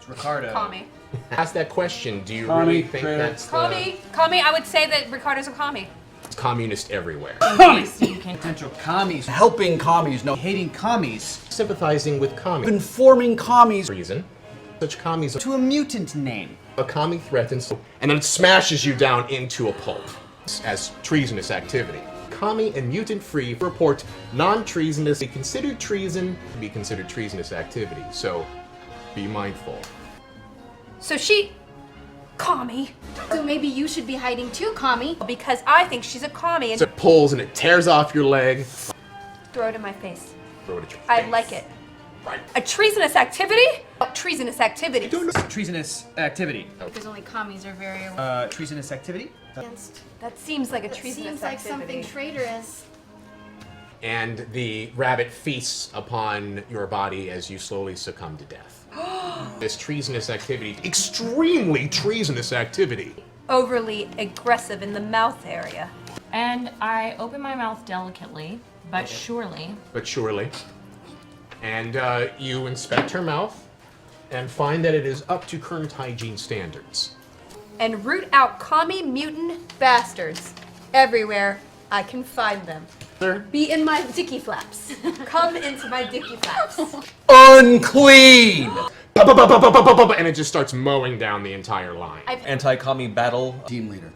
Ricardo. Commie. Ask that question. Do you Commie, really think Traitor. that's Commie. Commie, I would say that Ricardo's a commie. It's communist everywhere. Potential commies. Helping commies. No, hating commies. Sympathizing with commies. Informing commies. Reason. Such commies To a mutant name. a commie threatens, and then it smashes you down into a pulp as treasonous activity. Commie and mutant free report non-treasonous be considered treason to be considered treasonous activity. So be mindful. So she... Commie. So maybe you should be hiding too, Commie. Because I think she's a commie and So it pulls and it tears off your leg. throw it in my face. Throw it at your face. I like it. Right. A treasonous activity? Oh, treasonous activity. Treasonous activity. Because only commies are very Treasonous activity? against. That seems like a That treasonous seems like activity. something traitorous. And the rabbit feasts upon your body as you slowly succumb to death. This treasonous activity, extremely treasonous activity. Overly aggressive in the mouth area. And I open my mouth delicately, but surely. But surely. And you inspect her mouth and find that it is up to current hygiene standards. And root out commie mutant bastards. Everywhere I can find them. Sir? Be in my dicky flaps. Come into my dicky flaps. Unclean! And it just starts mowing down the entire line. Anti-commie battle. Team leader.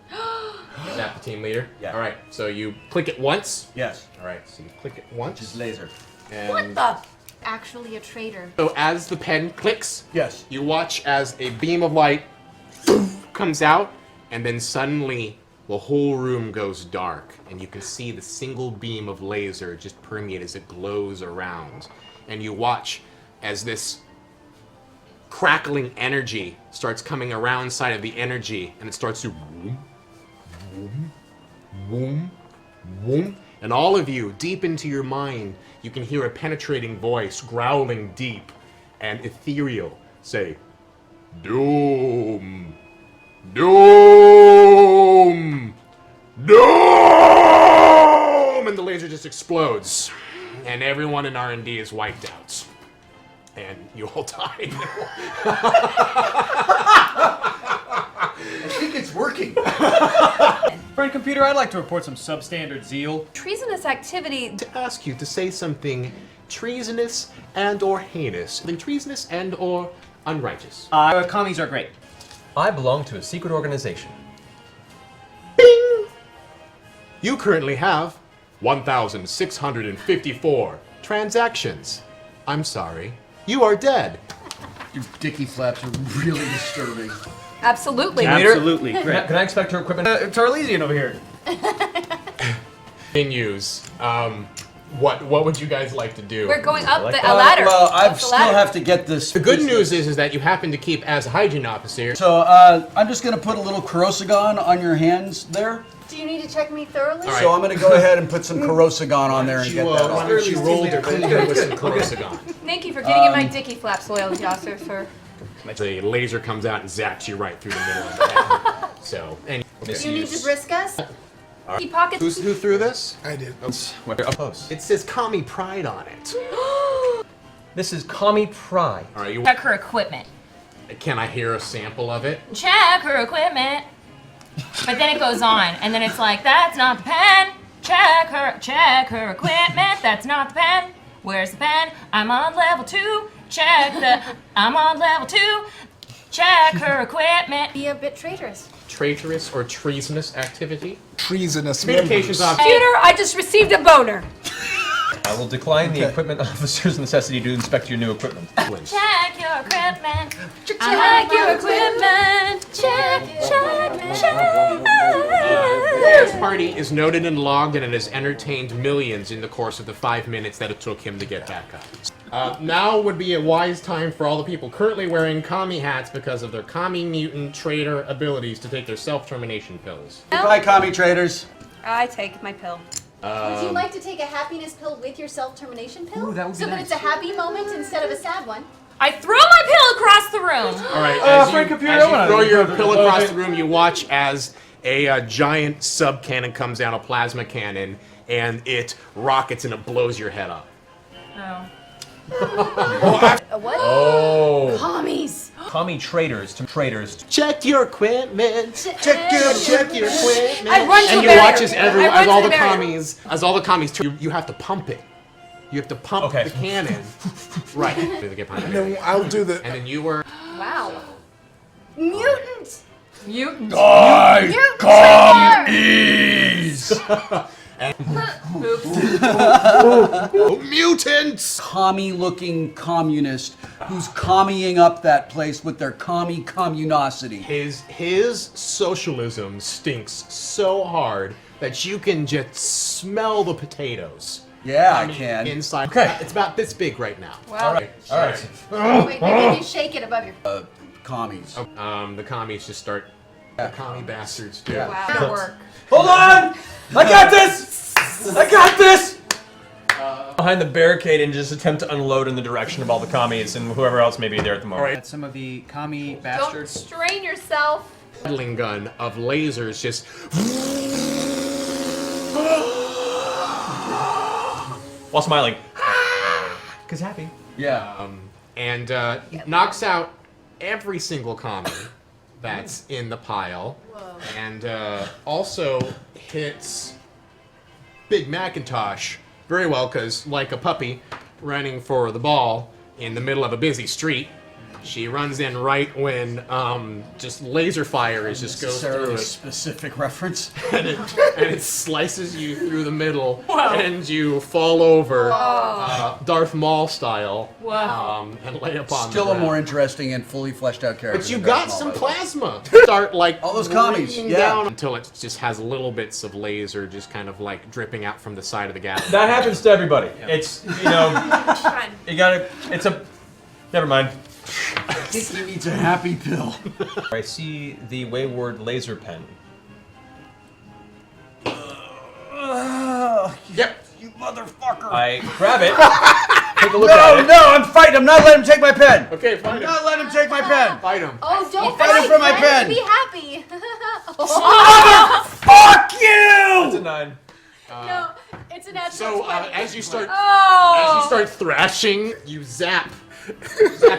Is that the team leader? Yeah. All right, so you click it once. Yes. All right, so you click it once. Just laser. And What the? Actually a traitor. So as the pen clicks, Yes. you watch as a beam of light comes out, and then suddenly the whole room goes dark, and you can see the single beam of laser just permeate as it glows around. And you watch as this crackling energy starts coming around side of the energy, and it starts to boom, boom, boom, boom. And all of you, deep into your mind, you can hear a penetrating voice growling deep and ethereal say, Doom! Doom! Doom! And the laser just explodes. And everyone in R&D is wiped out. And you all die. I think it's working. Friend computer, I'd like to report some substandard zeal. Treasonous activity. To ask you to say something treasonous and or heinous. Something treasonous and or unrighteous. Commies are great. I belong to a secret organization. Bing! You currently have 1,654 transactions. I'm sorry. You are dead. Your dicky flaps are really disturbing. Absolutely. Absolutely. Can Great. I expect her equipment? Tarlesian over here. Continues. What would you guys like to do? We're going up like a that. ladder. Well, I Up the still ladder. have to get this. The good news is that you happen to keep as a hygiene officer. So, I'm just gonna put a little Corrosigon on your hands there. Do you need to check me thoroughly? All right. So I'm gonna go ahead and put some Corosigon on there and You, get that why off. don't you roll to clean her with some Corosigon? Thank you for getting in my dicky flaps, loyalty officer, sir. The laser comes out and zaps you right through the middle of the head. So, and Do you need to brisk us? He pockets. who threw this? I did. Up close. It says Commie Pride on it. This is commie pride. All right, Check her equipment. can I hear a sample of it? Check her equipment. But then it goes on, and then it's like, that's not the pen. Check her equipment. That's not the pen. Where's the pen? I'm on level 2. I'm on level 2. Check her equipment. Be a bit traitorous. Traitorous or treasonous activity? Treasonous Communications members. officer. Computer, I just received a boner. I will decline the equipment officer's necessity to inspect your new equipment. Check your equipment. Check your equipment. Check. This party is noted and logged, and it has entertained millions in the course of the 5 minutes that it took him to get back up. Now would be a wise time for all the people currently wearing commie hats because of their commie mutant traitor abilities to take their self-termination pills. Bye, commie traders. I take my pill. Would you like to take a happiness pill with your self-termination pill? Ooh, that would be so that nice. it's a happy moment instead of a sad one. I throw my pill across the room. All right, as Frank you, Computer, as I you wanna- throw your pill across the room, you watch as a giant sub-cannon comes down, a plasma cannon, and it rockets and it blows your head up. Oh. A what? Oh. Commies. Commie traitors to traitors. Check your equipment. Check your equipment. I run to And the you barrier. watch as I run all to the barrier. commies, you have to pump it. You have to pump Okay. the cannon. Right. No, I'll do the. And then you were. Wow. Mutant. Mutant. Mutant. Ease. Oh, mutants! Commie-looking communist who's commieing up that place with their commie communosity. His socialism stinks so hard that you can just smell the potatoes. Yeah, I coming can. Inside. Okay. It's about this big right now. Wow. All right. Wait, maybe you shake it above your. Commies. The commies just start. The commie bastards do. Wow. That'll work. Hold on! I got this! I got this! Behind the barricade and just attempt to unload in the direction of all the commies and whoever else may be there at the moment. At some of the commie Don't bastards. strain yourself. Peddling gun of lasers just. While smiling. Cause happy. Yeah. And knocks out every single commie that's in the pile. Whoa. And also hits Big Macintosh very well, because like a puppy running for the ball in the middle of a busy street, she runs in right when just laser fire is just goes through Necessarily it. specific reference. And it slices you through the middle, and you fall over, Darth Maul style, and lay upon the Still a ground. more interesting and fully fleshed out character. But you than got Darth some Maul, by the way. plasma. Start like All those commies, raining yeah. down until it just has little bits of laser just kind of like dripping out from the side of the galaxy. That happens to everybody. It's, you know, Fine. you gotta, it's a, never mind. I think he needs a happy pill. I see the wayward laser pen. Yep. You motherfucker. I grab it, take a look at it. No, I'm fighting. I'm not letting him take my pen. Okay, fight him. Not letting him take my pen. Fight him. Oh, don't fight him fight for my friends, pen. Be happy. Fuck you! It's a 9. No, it's a natural So 20. as you start Oh. thrashing, you zap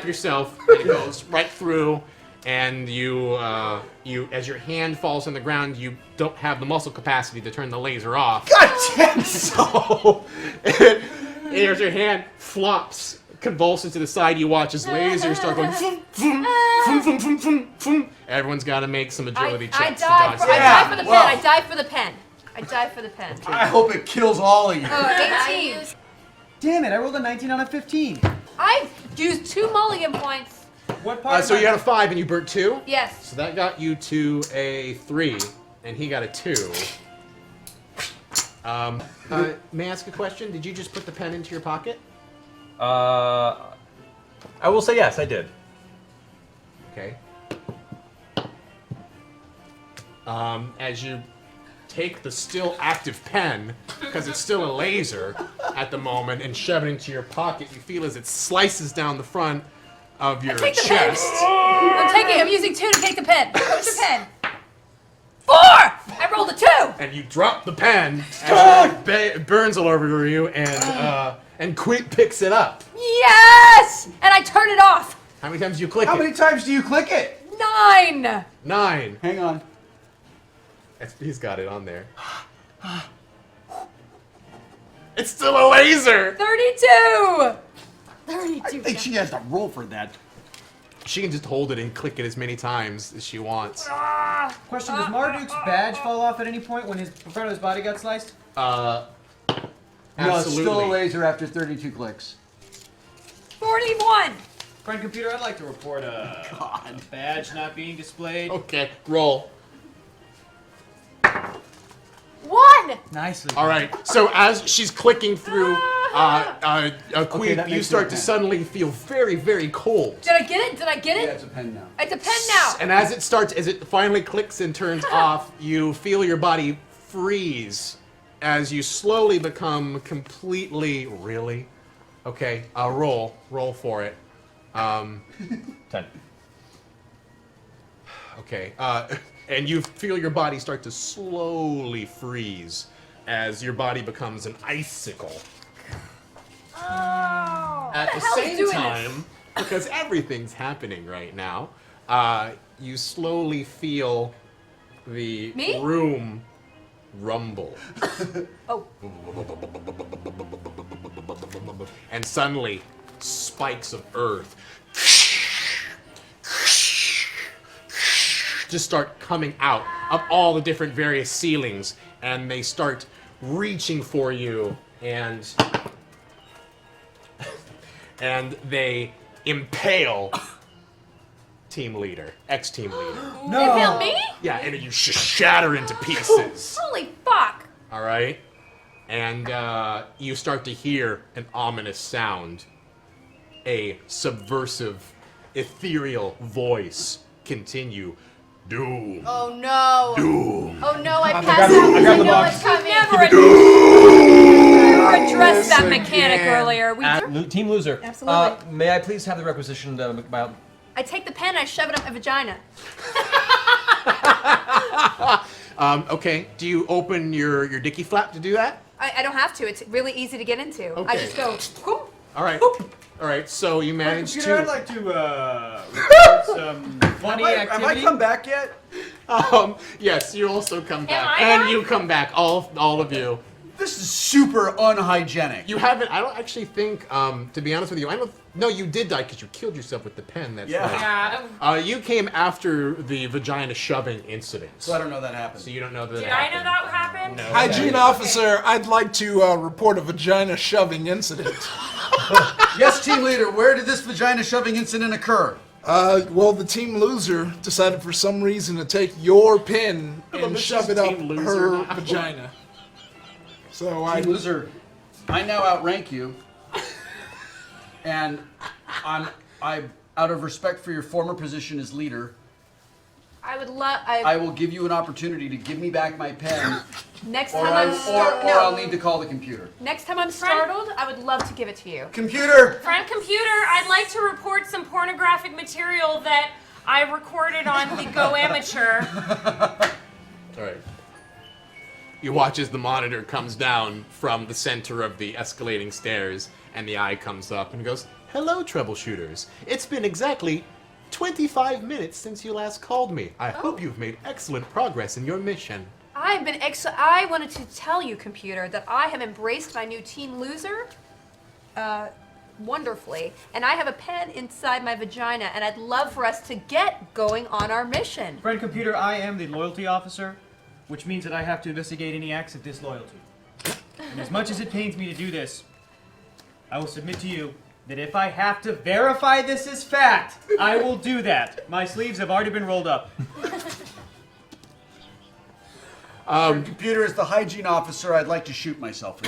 yourself, and it goes right through. And you as your hand falls on the ground, you don't have the muscle capacity to turn the laser off. God damn it. So, as your hand flops, convulses to the side, you watch as lasers start going. Vroom, vroom, vroom, vroom, vroom, vroom, vroom. Everyone's got to make some agility I checks to die dodge for, that. I die for the pen. well. I die for the pen. I die for the pen. I hope it kills all of you. 18. Damn it, I rolled a 19 on a 15. I used 2 mulligan points. What part? So you had a 5 and you burnt 2? Yes. So that got you to a 3, and he got a 2. May I ask a question? Did you just put the pen into your pocket? I will say yes, I did. Okay. As you take the still active pen, because it's still a laser at the moment, and shove it into your pocket, you feel as it slices down the front of your Take the pen. chest. I'm using 2 to take the pen. What's the pen? 4! I rolled a 2! And you drop the pen, and it burns all over you, and Queep picks it up. Yes! And I turn it off. How many times do you click How it? many times do you click it? 9! 9. Hang on. He's got it on there. It's still a laser! 32! 32. I think she has to roll for that. She can just hold it and click it as many times as she wants. Question, does Marduke's badge fall off at any point when his front of his body got sliced? No, it's still a Absolutely. laser after 32 clicks. 41! Friend computer, I'd like to report a badge not being displayed. Okay, roll. 1! Nicely. All right. So as she's clicking through, Queep, that you makes start it to a pen. suddenly feel very, very cold. Did I get it? Did I get Yeah, it? it's a pen now. It's a pen now. And as it finally clicks and turns off, you feel your body freeze as you slowly become completely. Really? Okay. Roll for it. 10. Okay. And you feel your body start to slowly freeze as your body becomes an icicle. Oh. At the hell is same doing time, because everything's happening right now, you slowly feel the Me? room rumble. Oh. And suddenly, spikes of earth just start coming out of all the different various ceilings, and they start reaching for you, and they impale team leader, ex-team leader. They feel me? Yeah, and you shatter into pieces. Holy fuck! All right, and you start to hear an ominous sound. A subversive, ethereal voice continue. Doom. Oh no. Doom. Oh no, I got passed the- out. I got the know box. it's coming. Never addressed that mechanic earlier. Team loser. Absolutely. May I please have the requisition about? I take the pen, I shove it up my vagina. Okay, do you open your dicky flap to do that? I don't have to. It's really easy to get into. I Okay. just go. Whoop. All right. All right, so you managed Computer, I'd to... like to report some funny Have I activity. come back yet? Yes, you also come back. I And back? you come back, all of you. This is super unhygienic. You haven't, I don't actually think, to be honest with you, no, you did die because you killed yourself with the pen. That's Yeah. right. You came after the vagina shoving incident. So I don't know that happened. So you don't know that Did it I happened. know that happened? No. Hygiene officer, I'd like to report a vagina shoving incident. Yes, team leader, where did this vagina shoving incident occur? Well, the team loser decided for some reason to take your pin and this shove is it up team loser her now. vagina. So I Team loser, I now outrank you, and I out of respect for your former position as leader, I would love. I will give you an opportunity to give me back my pen, Next or, time I'll need to call the computer. Next time I'm startled, I would love to give it to you. Computer! Friend computer, I'd like to report some pornographic material that I recorded on the Go Amateur. All right. You watch as the monitor comes down from the center of the escalating stairs, and the eye comes up and goes, "Hello, troubleshooters. It's been exactly 25 minutes since you last called me. I hope you've made excellent progress in your mission." I've been I wanted to tell you, computer, that I have embraced my new team loser wonderfully, and I have a pen inside my vagina, and I'd love for us to get going on our mission. Friend computer, I am the loyalty officer, which means that I have to investigate any acts of disloyalty. And as much as it pains me to do this, I will submit to you that if I have to verify this is fact, I will do that. My sleeves have already been rolled up. Computer, as the hygiene officer, I'd like to shoot myself.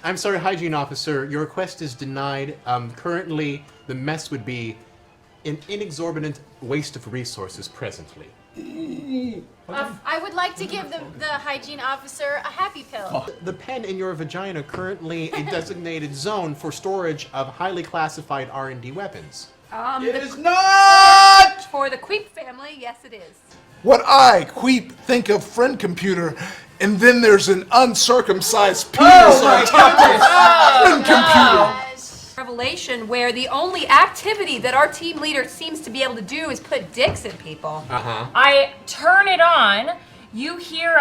I'm sorry, hygiene officer. Your request is denied. Currently, the mess would be an inexorbitant waste of resources presently. I would like to give the hygiene officer a happy pill. The pen in your vagina currently a designated zone for storage of highly classified R&D weapons. It is not! For the Queep family, yes it is. What I, Queep, think of friend computer, and then there's an uncircumcised penis on top of friend computer. Revelation where the only activity that our team leader seems to be able to do is put dicks in people. I turn it on. You hear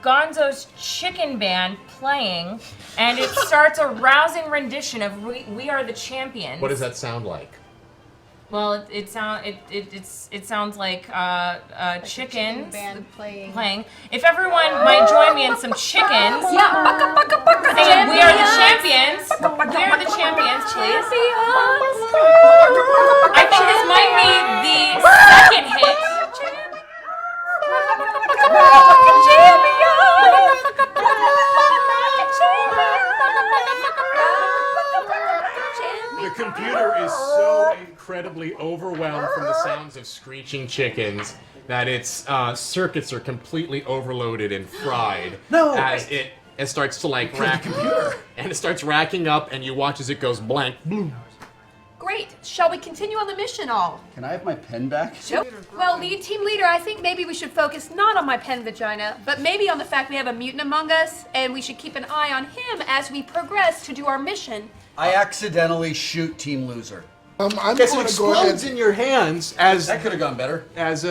Gonzo's Chicken Band playing, and it starts a rousing rendition of "We Are the Champions." What does that sound like? Well, it sounds like chickens Band playing. playing. If everyone might join me in some chickens, Yeah, bucka, bucka, bucka, saying "We are the champions." We are the champions, please. I think this might be the second hit. The computer is so incredibly overwhelmed from the sounds of screeching chickens that its circuits are completely overloaded and fried. No! As it starts to like rack, and it starts racking up, and you watch as it goes blank. Bloom. Great. Shall we continue on the mission, all? Can I have my pen back? Nope. Well, team leader, I think maybe we should focus not on my pen vagina, but maybe on the fact we have a mutant among us, and we should keep an eye on him as we progress to do our mission. I accidentally shoot Team Loser. I'm Guess it going to go ahead. explodes in your hands as That could have gone better. as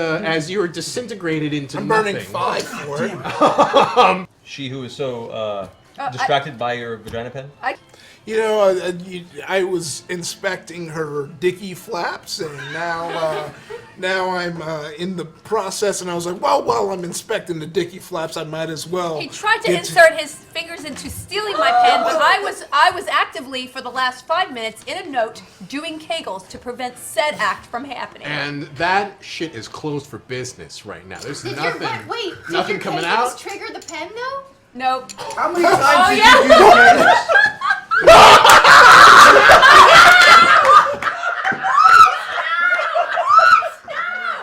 you are disintegrated into I'm nothing. burning 5 for it. She who is so distracted by your vagina pen. You know, I was inspecting her dicky flaps, and now I'm in the process, and I was like, well, while I'm inspecting the dicky flaps, I might as well. He tried to insert his fingers into stealing my pen, but I was actively, for the last 5 minutes, in a note, doing Kegels to prevent said act from happening. And that shit is closed for business right now. There's nothing. Wait, nothing did your coming Kegels out. trigger the pen though? Nope. How many times did yeah. you do Kegels?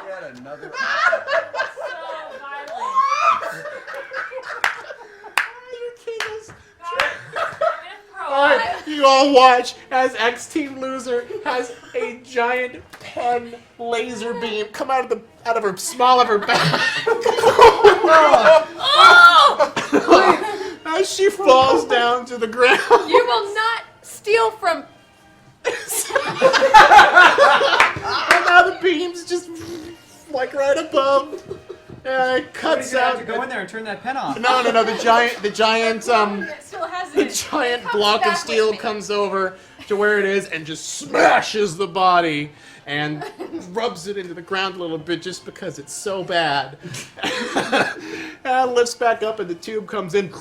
Yet another. You all watch as X-Team Loser has a giant pen laser beam come out of her small of her back. As she falls down to the ground. You will not steal from... And now the beam's just like right above. It cuts You have out. to go in there and turn that pen off. No, the giant It still has the it. giant comes block back of with steel me. comes over to where it is and just smashes the body and rubs it into the ground a little bit just because it's so bad. And lifts back up and the tube comes in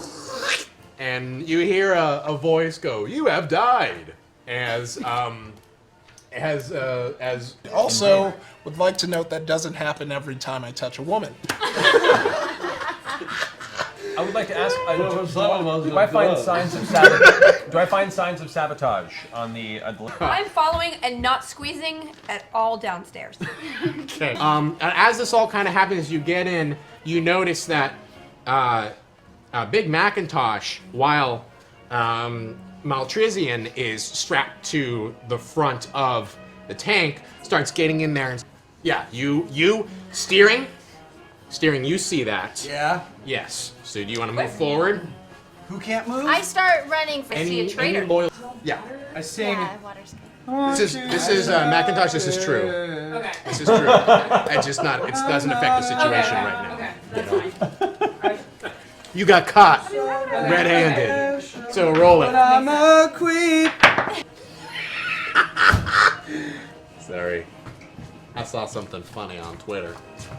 and you hear a voice go, "You have died," as Also, would like to note that doesn't happen every time I touch a woman. I would like to ask, do I find signs of sabotage? Do I find signs of sabotage on the? I'm following and not squeezing at all downstairs. Okay. As this all kind of happens, you get in. You notice that Big Macintosh, while Maltrizian is strapped to the front of the tank, starts getting in there. And yeah, you steering. You see that? Yeah. Yes. So do you want to move forward? Who can't move? I start running for see a traitor. loyal? Yeah. I sing. Yeah, water's good. This is Macintosh. This is true. Okay. This is true. It's just not. It doesn't affect the situation right now. Okay, that's fine. You got caught red-handed. So roll it. I'm a creep. Sorry. I saw something funny on Twitter.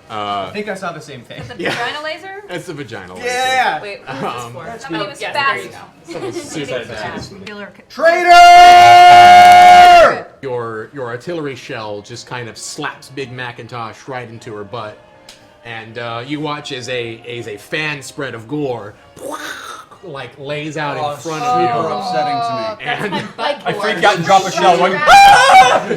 I think I saw the same thing. The Yeah. vagina laser? It's the vagina laser. Yeah. Wait, who's this for? Somebody was yes, fast. there you go. Someone's super fast. Traitor! Your artillery shell just kind of slaps Big Macintosh right into her butt, and you watch as a fan spread of gore like lays out in front Super of you, upsetting to me. and I freak out and drop a shell. Going,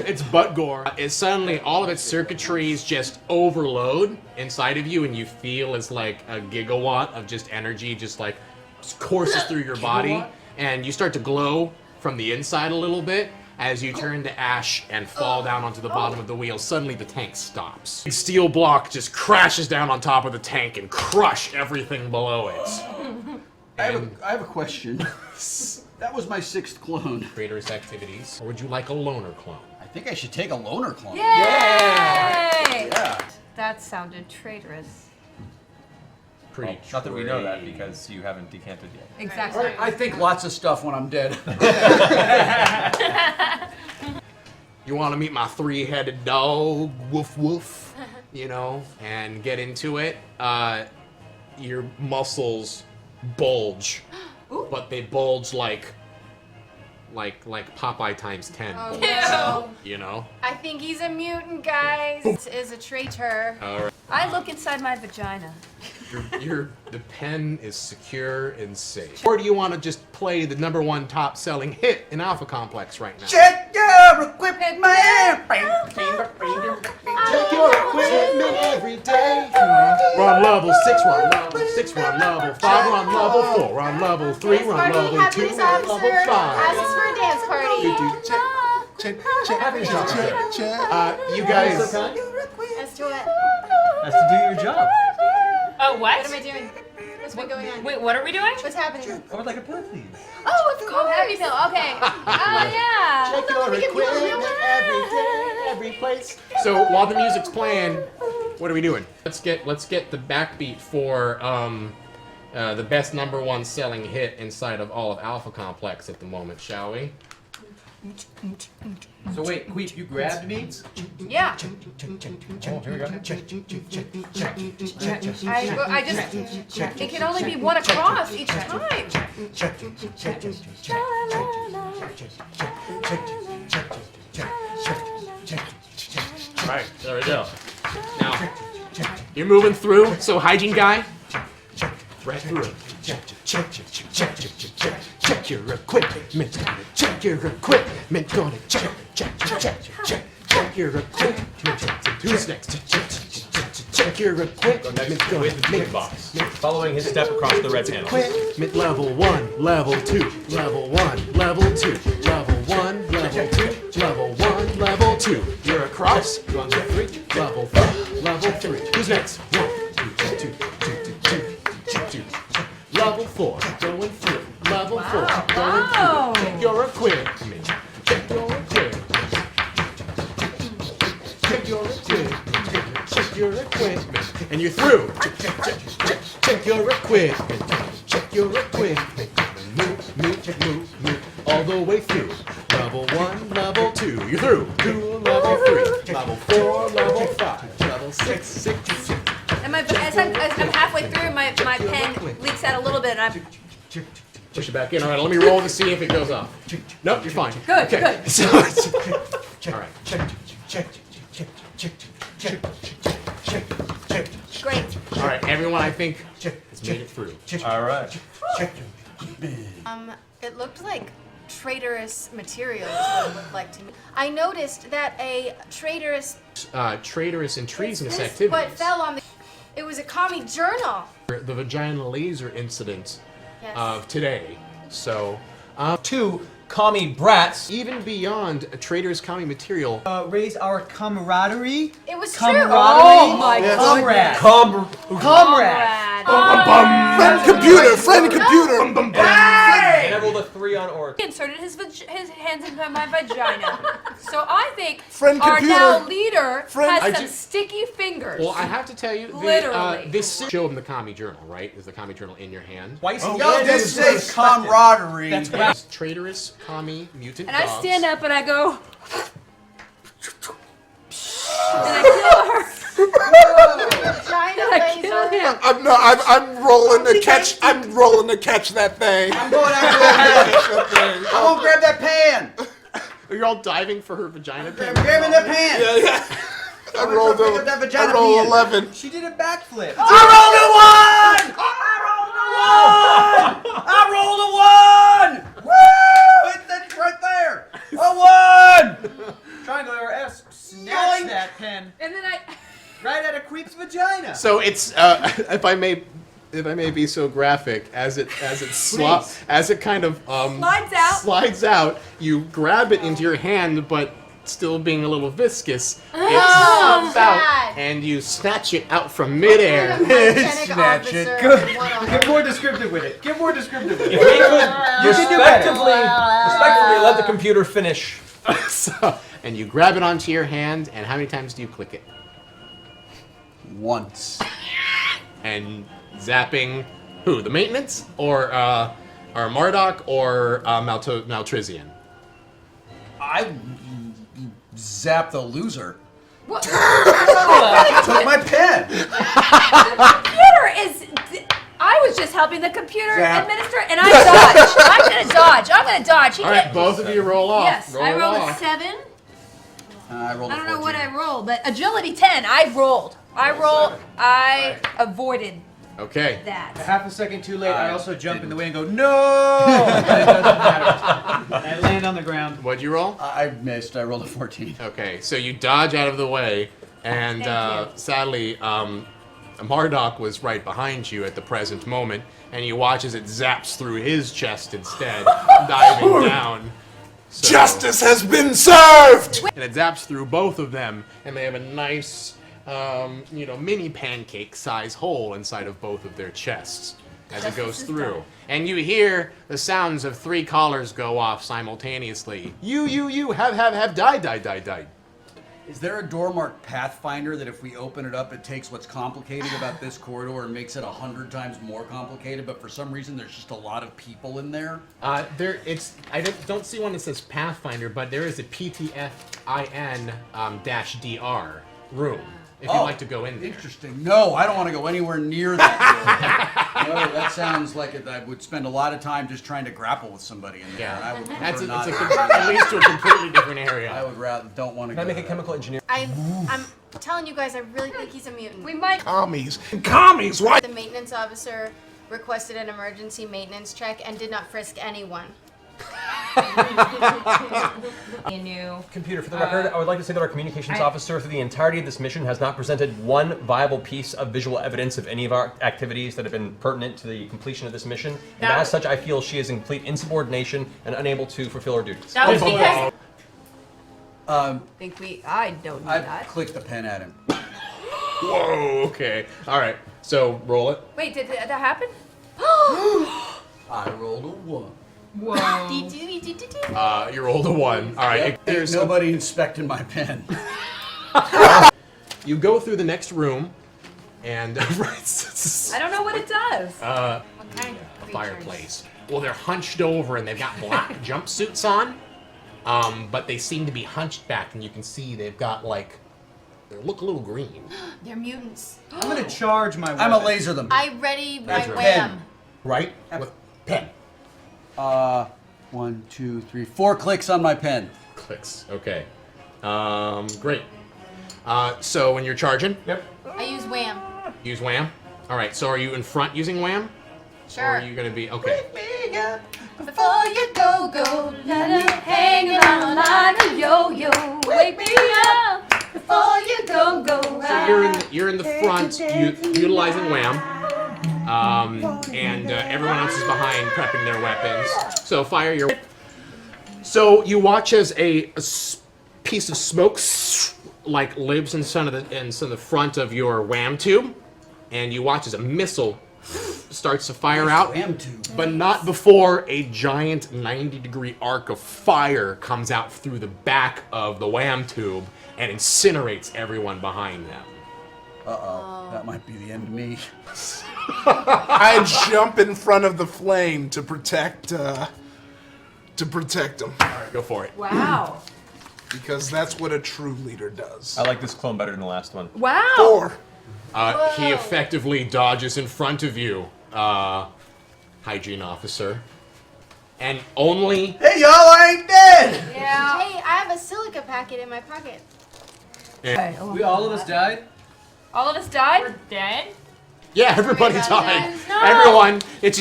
it's butt gore. Is suddenly all of its circuitries just overload inside of you, and you feel as like a gigawatt of just energy just like courses through your body, and you start to glow from the inside a little bit. As you turn to ash and fall down onto the bottom of the wheel, suddenly the tank stops. The steel block just crashes down on top of the tank and crush everything below it. I have a question. That was my 6th clone. Traitorous activities. Or would you like a loner clone? I think I should take a loner clone. Yay! Yeah. That sounded traitorous. Pretty not that we know that because you haven't decanted yet. Exactly. I think lots of stuff when I'm dead. You want to meet my 3-headed dog, woof woof, you know, and get into it. Your muscles bulge, but they bulge like Popeye times 10. Oh, bulge, no. you know? I think he's a mutant, guys. This is a traitor. All right. I look inside my vagina. The pen is secure and safe. Or do you want to just play the #1 top-selling hit in Alpha Complex right now? Check your equipment! Check your equipment every day. Run level 6, run level 6, run level 5, run level 4, run level 3, run Party level 2, happiness run level officer 5. asks for a dance party. check, check. You guys. As to what? Has to do your job. Oh, What what? am I doing? What's been going on? Wait, what are we doing? What's happening? Or like a pill, please. Oh, of course. Happy pill. Okay. Yeah. Check your equipment every day, every place. So while the music's playing, what are we doing? Let's get the backbeat for the best #1 selling hit inside of all of Alpha Complex at the moment, shall we? So wait, Queep, you grabbed me? Yeah. Oh, here we go. I just. It can only be one across each time. Alright, there we go. Now, you're moving through, so hygiene guy, right through it. Check your equipment. Check your equipment. Gonna check your equipment. Who's next? Check your equipment. With the big box. Following his step across the red panel. Equipment level 1, level 2, level 1, level 2, level 1, level 2, level 1, level 2. You're across. 1, 2, 3, level 4, level 3. Who's next? 1, 2, 2, 2, 2, 2, 2. Level 4, going through. Level 4, going through. Check your equipment. Check your equipment. Check your equipment. Check your equipment. And you're through. Check your equipment. Check your equipment. Move. All the way through. Level 1, level 2. You're through. To level 3. Level 4, level 5. Level 6. And as I'm halfway through, my pen leaks out a little bit, and I'm. Push it back in. All right, let me roll to see if it goes off. Nope, you're fine. Good, Okay. good. So, all right. Great. All right, everyone, I think has made it through. All right. It looked like traitorous material is what it looked like to me. I noticed that a traitorous Traitorous and treasonous this activities. what fell on the it was a commie journal. The vagina laser incident Yes. of today. So, 2 commie brats. even beyond a traitorous commie material, Raise our camaraderie. It was true. Camaraderie. Oh my Comrade. Comrade. Friend computer, friend computer. And I rolled a 3 on orc. He inserted his hands into my vagina. So I think Friend our computer. now leader Friend- I has some ju- sticky fingers. well, I have to tell you, Literally. this show him the commie journal, right? Is the commie journal in your hand? Twice Yo, again. this is camaraderie. That's right. Yes, traitorous commie mutant and dogs. I stand up and I go. And I kill her. Vagina I kill laser. him. I'm rolling to catch. I'm rolling to catch that thing. I'm going after that pan. I'm gonna grab that pan. You're all diving for her vagina. I'm grabbing that pan. I rolled pick up that vagina I rolled pan. 11. She did a backflip. I rolled a one. Woo! It's right there. A one. Triangle or S snatched that pen And then I. right at a creep's vagina. So it's if I may be so graphic, as it kind of slides out, you grab it into your hand, but still being a little viscous, it slips out, bad. and you snatch it out from midair. Snatch it. Good. One on Get more descriptive with it. Get more descriptive with If it. we could You can do better. respectfully let the computer finish. So, and you grab it onto your hand, and how many times do you click it? Once. And zapping who? The maintenance, or Marduk, or Maltrizian? I zapped the loser. What? Took my pen. Computer is. I was just helping the computer Zap. administer, and I dodge. I'm gonna dodge. He All right, can't- both of you roll off. Yes, roll I rolled off. a 7. I rolled I a don't know 14. what I rolled, but agility 10. I rolled. I avoided Okay. that. Half a second too late, I also jump in the way and go, no! But it doesn't matter. I land on the ground. What'd you roll? I missed. I rolled a 14. Okay, so you dodge out of the way, and Thank you. sadly, Marduk was right behind you at the present moment, and you watch as it zaps through his chest instead, diving down. So- Justice has been served! And it zaps through both of them, and they have a nice, mini pancake size hole inside of both of their chests as it goes through. And you hear the sounds of 3 collars go off simultaneously. You, have, died. Is there a door marked Pathfinder that if we open it up, it takes what's complicated about this corridor and makes it 100 times more complicated, but for some reason there's just a lot of people in there? I don't see one that says Pathfinder, but there is a PTFIN-DR room, if you'd like to go in there. Interesting. No, I don't want to go anywhere near that door. No, that sounds like I would spend a lot of time just trying to grapple with somebody in there. Yeah, And I would that's prefer it's not at least to a completely different area. I would rather don't want to Can I go make a there. chemical engineer? I'm telling you guys, I really think he's a mutant. We might. Commies. Commies, why? The maintenance officer requested an emergency maintenance check and did not frisk anyone. A new. Computer, for the record, I would like to say that our communications officer through the entirety of this mission has not presented one viable piece of visual evidence of any of our activities that have been pertinent to the completion of this mission. And That- as such, I feel she is in complete insubordination and unable to fulfill her duties. That was because. I don't know I that. clicked the pen at him. Whoa, okay. Alright, so roll it. Wait, did that happen? I rolled a 1. Whoa. You rolled a 1. Alright, There's there's nobody inspecting my pen. You go through the next room, and I don't know what it does. What kind of a creatures? fireplace. Well, they're hunched over and they've got black jumpsuits on, but they seem to be hunched back, and you can see they've got they look a little green. They're mutants. I'm gonna charge my weapon. I'm a laser them. I ready my That's wham. pen. Right? With pen. 1, 2, 3, 4 clicks on my pen. Clicks. Okay. Great. So when you're charging, Yep. I use wham. use wham. All right. So are you in front using wham? Or Sure. are you gonna be okay? Before you go, hanging on like a yo-yo. Wake me up before you go. So you're in the front, utilizing wham, and everyone else is behind, prepping their weapons. So fire your. So you watch as a piece of smoke lives in some of the front of your wham tube, and you watch as a missile starts to fire out, Wham tube. but not before a giant 90-degree arc of fire comes out through the back of the wham tube and incinerates everyone behind them. Uh-oh. That might be the end of me. I jump in front of the flame to protect them. Go for it. Wow. Because that's what a true leader does. I like this clone better than the last one. Wow. 4. He effectively dodges in front of you, hygiene officer. And only... Hey, y'all, I ain't dead! Yeah. Hey, I have a silica packet in my pocket. We all of us died? All of us died? We're dead? Yeah, everybody Sorry about died. that. No. Everyone, it's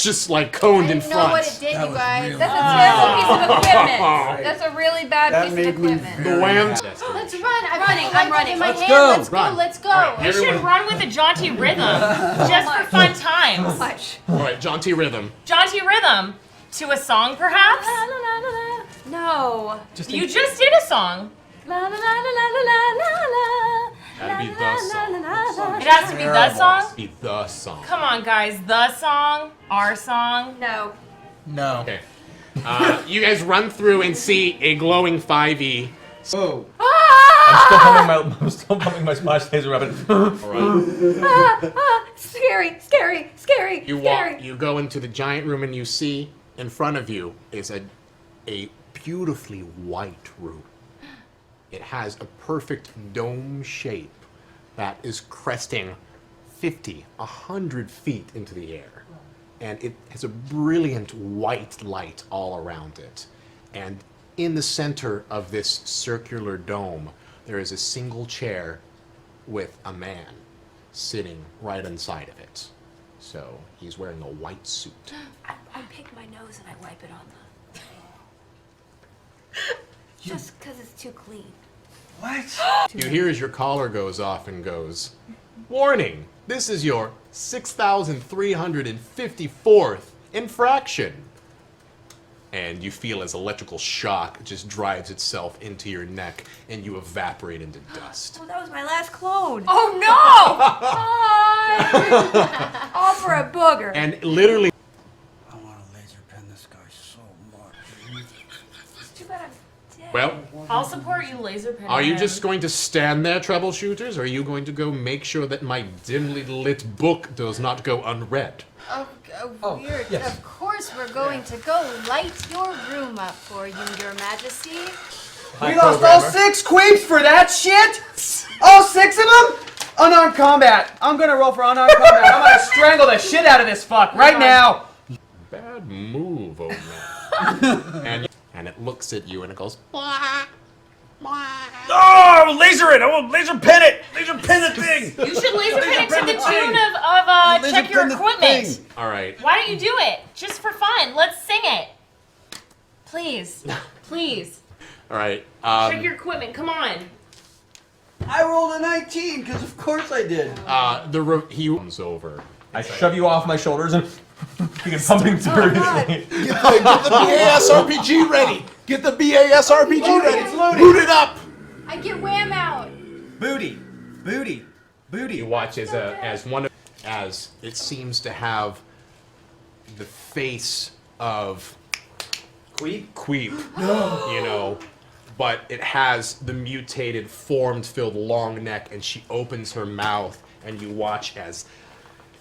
just like I coned in didn't know what it front. did, That you was guys. really- That's a terrible piece of equipment. That's a really bad That piece of made me equipment. The wham... Let's run. I'm running. In my Let's hand. go. Let's Run. go. Let's go. All right, We should Everyone- run with a jaunty rhythm, just for fun times. Much. Alright, jaunty rhythm. Jaunty rhythm to a song, perhaps. No. You just did a song. That'd be the song. It has to be the song. Be the song. Come on, guys. The song, our song. No. No. Okay. You guys run through and see a glowing 5e. Whoa. I'm still pumping my splash laser weapon. Scary, scary, scary, You scary. you go into the giant room and you see in front of you is a beautifully white room. It has a perfect dome shape that is cresting 50, 100 feet into the air. And it has a brilliant white light all around it. And in the center of this circular dome, there is a single chair with a man sitting right inside of it. So he's wearing a white suit. I pick my nose and I wipe it on the. Just because it's too clean. You hear as your collar goes off and goes, "Warning! This is your 6,354th infraction." and you feel as electrical shock just drives itself into your neck, and you evaporate into dust. Oh, that was my last clone. Oh no! Hi. All for a booger. And literally, I want to laser pen this guy so much. It's too bad I'm dead. well, I'll support you, laser pen. are you just going to stand there, troubleshooters, or are you going to go make sure that my dimly lit book does not go unread? Weird. yes. Of course we're going to go light your room up for you, Your Majesty. We lost all 6 queeps for that shit? All 6 of them? Unarmed combat. I'm gonna roll for unarmed combat. I'm gonna strangle the shit out of this fuck right now. Bad move, old man. and it looks at you and it goes, Oh, laser it! I will laser pen it! Laser pen the thing! You should laser pen it to pen the the tune thing. of Laser check your pen the equipment. thing. all right. Why don't you do it? Just for fun. Let's sing it. Please. Please. All right. Check your equipment. Come on. I rolled a 19, because of course I did. He comes over. I shove you off my shoulders and begin pumping through. Get the BAS RPG ready. Get the BAS RPG ready. It's loaded. Boot it up. I get wham out. Booty. Booty. Booty. You watch as it seems to have the face of Queep. You know, but it has the mutated, formed-filled long neck, and she opens her mouth, and you watch as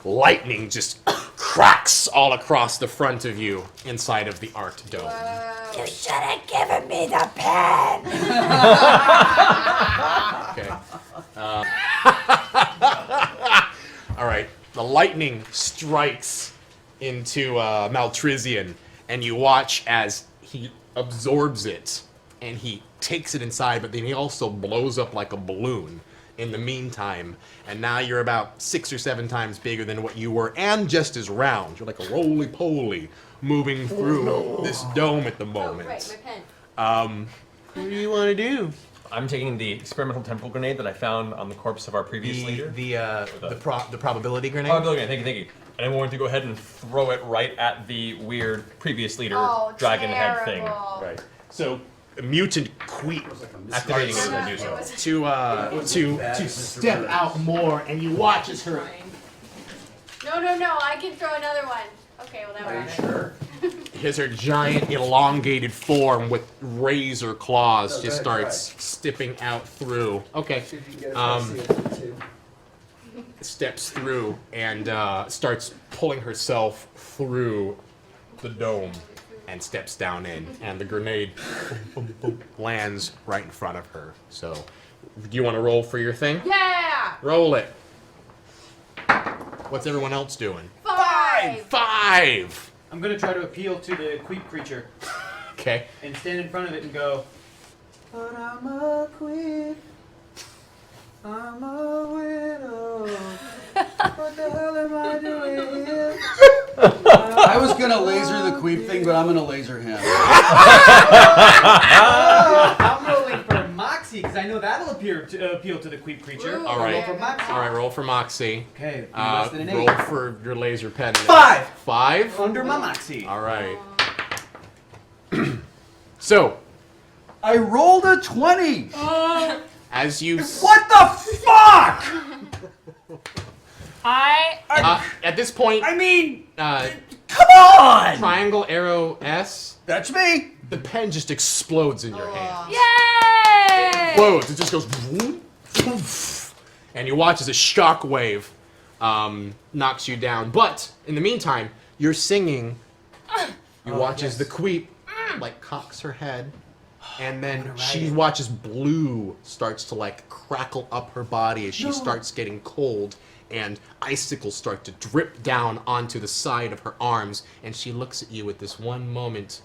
lightning just cracks all across the front of you inside of the art dome. You should have given me the pen. Okay. All right. The lightning strikes into Maltrizian, and you watch as he absorbs it, and he takes it inside, but then he also blows up like a balloon in the meantime, and now you're about 6 or 7 times bigger than what you were, and just as round. You're like a roly-poly moving through this dome at the moment. Right, my pen. What do you want to do? I'm taking the experimental temple grenade that I found on the corpse of our previous leader. The probability grenade. Oh, brilliant! Thank you. And I'm going to go ahead and throw it right at the weird previous leader dragon head thing. Right. So a mutant Queep Activating it as I do so. to step out more, and you watch as her No, I can throw another one. Okay, well that was Sure. Here's her giant elongated form with razor claws just starts stepping out through. Okay. Steps through and starts pulling herself through the dome and steps down in, and the grenade lands right in front of her. So, do you want to roll for your thing? Yeah! Roll it. What's everyone else doing? 5! 5! I'm gonna try to appeal to the Queep creature Okay. and stand in front of it and go, but I'm a Queep. I'm a widow. What the hell am I doing here? I was gonna laser the queep thing, but I'm gonna laser him. I'm rolling for Moxie because I know that'll appeal to the Queep creature. All right. Roll for Moxie. All right, roll for Moxie. Okay, less than an 8. Roll for your laser pen. 5! 5? Under my Moxie. All right. So, I rolled a 20. as you What the fuck? at this point, I mean, come on! triangle arrow S, That's me. the pen just explodes in your hand. Yay! Explodes. It just goes, vroom, poof, and you watch as a shockwave knocks you down. But in the meantime, you're singing. You watch as the Queep like cocks her head, and then she watches blue starts to like crackle up her body as she starts getting cold, and icicles start to drip down onto the side of her arms, and she looks at you with this one moment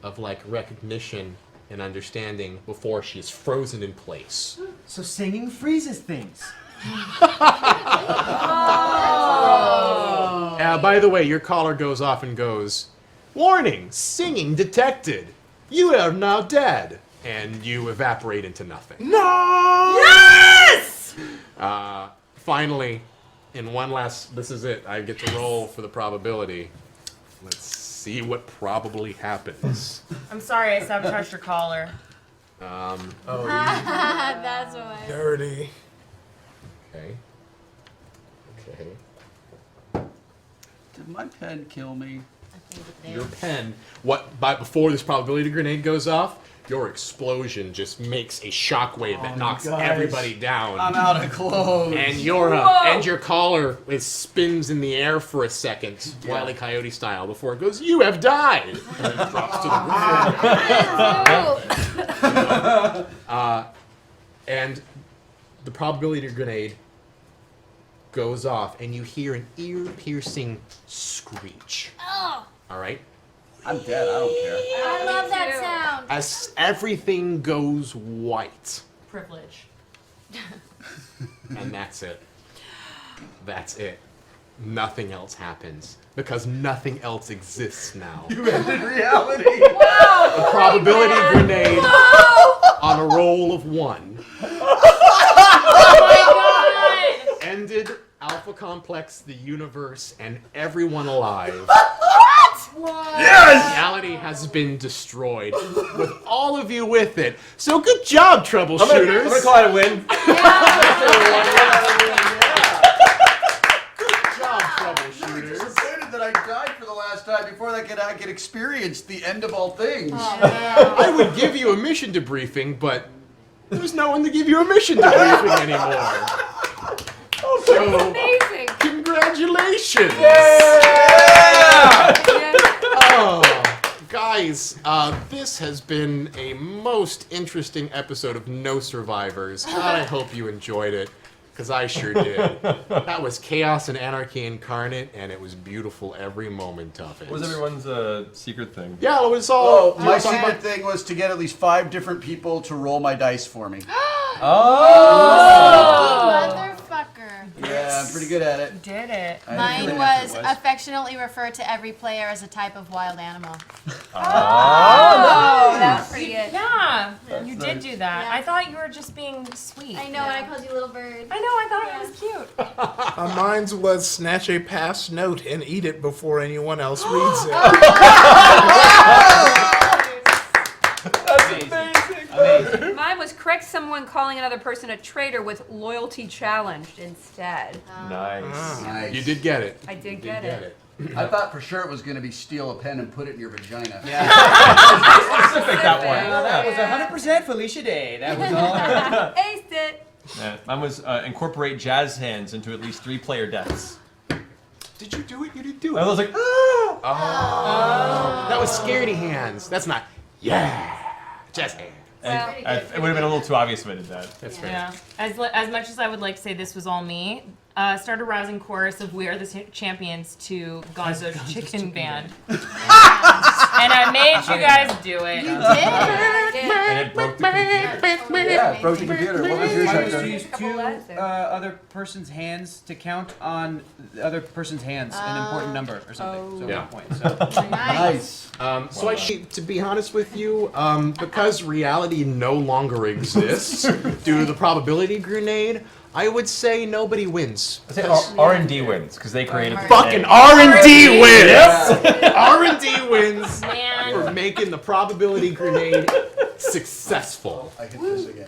of like recognition and understanding before she is frozen in place. So singing freezes things. By the way, your caller goes off and goes, "Warning, singing detected. You are now dead." And you evaporate into nothing. No! Yes! Finally, in one last, this is it. I get to roll for the probability. Let's see what probably happens. I'm sorry, I sabotaged your collar. That's why. Dirty. Okay. Did my pen kill me? Your pen. Before this probability grenade goes off, your explosion just makes a shockwave that knocks everybody down. I'm out of clothes. And your collar spins in the air for a second, Wile E. Coyote style, before it goes, "You have died!" And it drops to the ground. And the probability grenade goes off, and you hear an ear-piercing screech. Oh, All right? I'm dead. I don't care. I love that sound. As everything goes white. Privilege. And that's it. That's it. Nothing else happens. Because nothing else exists now. You ended reality. A probability grenade on a roll of 1 ended Alpha Complex, the universe, and everyone alive. Yes! Reality has been destroyed, with all of you with it. So good job, troubleshooters. I'm gonna call it a win. Good job, troubleshooters. Disappointed that I died for the last time before I could experience the end of all things. I would give you a mission debriefing, but there's no one to give you a mission debriefing anymore. So, Amazing. congratulations! Oh, guys, this has been a most interesting episode of No Survivors. God, I hope you enjoyed it, because I sure did. That was Chaos and Anarchy Incarnate, and it was beautiful every moment of it. What was everyone's secret thing? Yeah, it was all... My secret thing was to get at least 5 different people to roll my dice for me. Motherfucker. Yeah, I'm pretty good at it. Did it. Mine was affectionately refer to every player as a type of wild animal. Oh, that was pretty good. Yeah, you did do that. Yeah. I thought you were just being sweet. I know, and I called you little bird. I know, I thought it was cute. Mine was snatch a past note and eat it before anyone else reads it. Amazing. Mine was correct someone calling another person a traitor with loyalty challenged instead. Nice. Nice. You did get it. I did You get it. I thought for sure it was going to be steal a pen and put it in your vagina. Yeah. Specific that one. That was 100% Felicia Day. That was all. Aced it. Yeah, mine was incorporate jazz hands into at least 3 player deaths. Did you do it? You didn't do I it. was like, That was scaredy hands. That's not... Yeah. Just hands. it would have been a little too obvious if I did that. That's fair. Yeah. As much as I would like to say this was all me, start a rousing chorus of "We Are the Champions" to Gonzo's Chicken Band, and I made you guys do it. You did. And it broke the computer. Yeah, broke the computer. What was yours? I was to Hector? use 2 other person's hands to count on the other person's hands, an important number or something. So Yeah. 1 point. So. Nice. So to be honest with you, because reality no longer exists due to the probability grenade, I would say nobody wins. I say R&D wins because they created the Fucking grenade. R&D wins! R&D wins Man. for making the probability grenade successful. I hit this again.